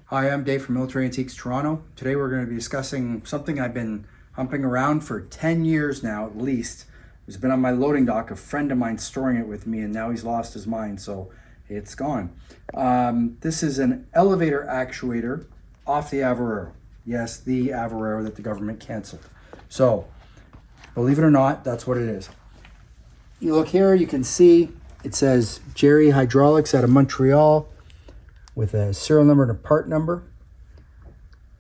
Hi, I'm Dave from Military Antiques Toronto. Today we're going to be discussing something I've been humping around for 10 years now at least. It's been on my loading dock, a friend of mine storing it with me, and now he's lost his mind, so it's gone. This is an elevator actuator off the Avro Arrow. Yes, the Avro Arrow that the government canceled. So, believe it or not, that's what it is. You look here, you can see it says Jerry Hydraulics out of Montreal, with a serial number and a part number.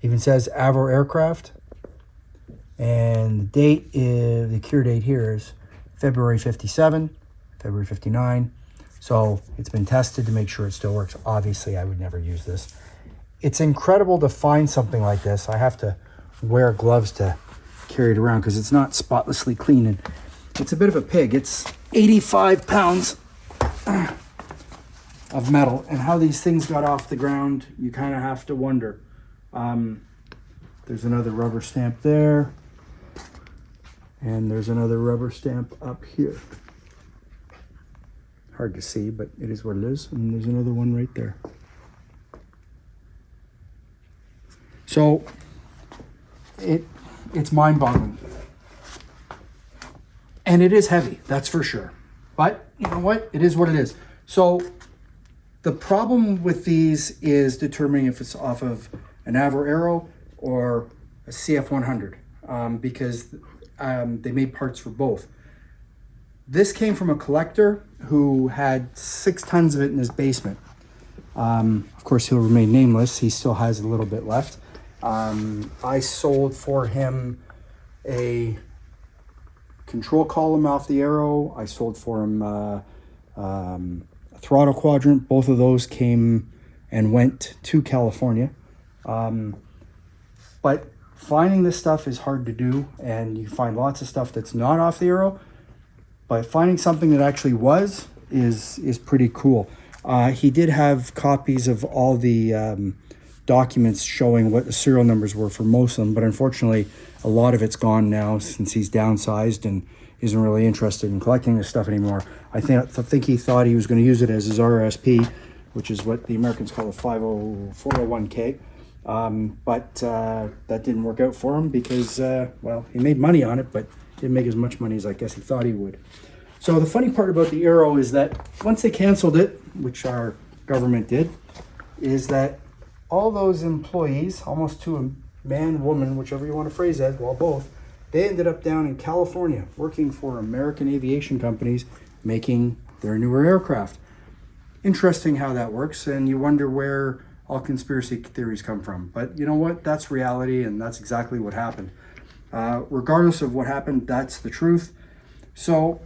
Even says Avro Aircraft. And the date is, the cure date here is February 57, February 59. So it's been tested to make sure it still works. Obviously, I would never use this. It's incredible to find something like this. I have to wear gloves to carry it around because it's not spotlessly clean. And it's a bit of a pig. It's 85 pounds of metal, and how these things got off the ground, you kind of have to wonder. There's another rubber stamp there, and there's another rubber stamp up here. Hard to see, but it is what it is. And there's another one right there. So it's mind-boggling, and it is heavy, that's for sure. But you know what? It is what it is. So the problem with these is determining if it's off of an Avro Arrow or a CF100, because they made parts for both. This came from a collector who had 6 tons of it in his basement. Of course, he'll remain nameless. He still has a little bit left. I sold for him a control column off the Arrow. I sold for him Throttle Quadrant. Both of those came and went to California. But finding this stuff is hard to do, and you find lots of stuff that's not off the Arrow, but finding something that actually was is pretty cool. He did have copies of all the documents showing what the serial numbers were for most of them, but unfortunately a lot of it's gone now since he's downsized and isn't really interested in collecting this stuff anymore. I think he thought he was going to use it as his RSP, which is what the Americans call a 401k. But that didn't work out for him because, well, he made money on it, but didn't make as much money as I guess he thought he would. So the funny part about the Arrow is that once they canceled it, which our government did, is that all those employees, almost to a man, woman, whichever you want to phrase that, well, both, they ended up down in California working for American aviation companies making their newer aircraft. Interesting how that works, and you wonder where all conspiracy theories come from. But you know what? That's reality, and that's exactly what happened. Regardless of what happened, that's the truth. So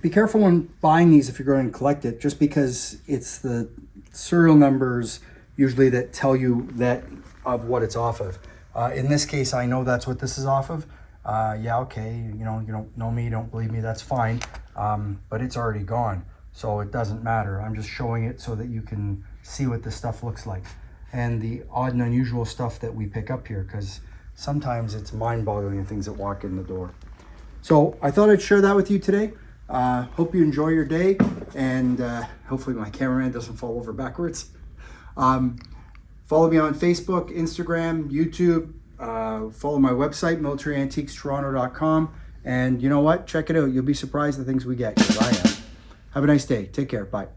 be careful when buying these if you're going to collect it, just because it's the serial numbers usually that tell you that of what it's off of. In this case, I know that's what this is off of. Yeah, okay, you don't know me, you don't believe me, that's fine. But it's already gone, so it doesn't matter. I'm just showing it so that you can see what this stuff looks like and the odd and unusual stuff that we pick up here, because sometimes it's mind-boggling, the things that walk in the door. So I thought I'd share that with you today. Hope you enjoy your day, and hopefully my cameraman doesn't fall over backwards. Follow me on Facebook, Instagram, YouTube. Follow my website, militaryantiquestoronto.com. And you know what? Check it out. You'll be surprised at the things we get, because I am. Have a nice day. Take care. Bye.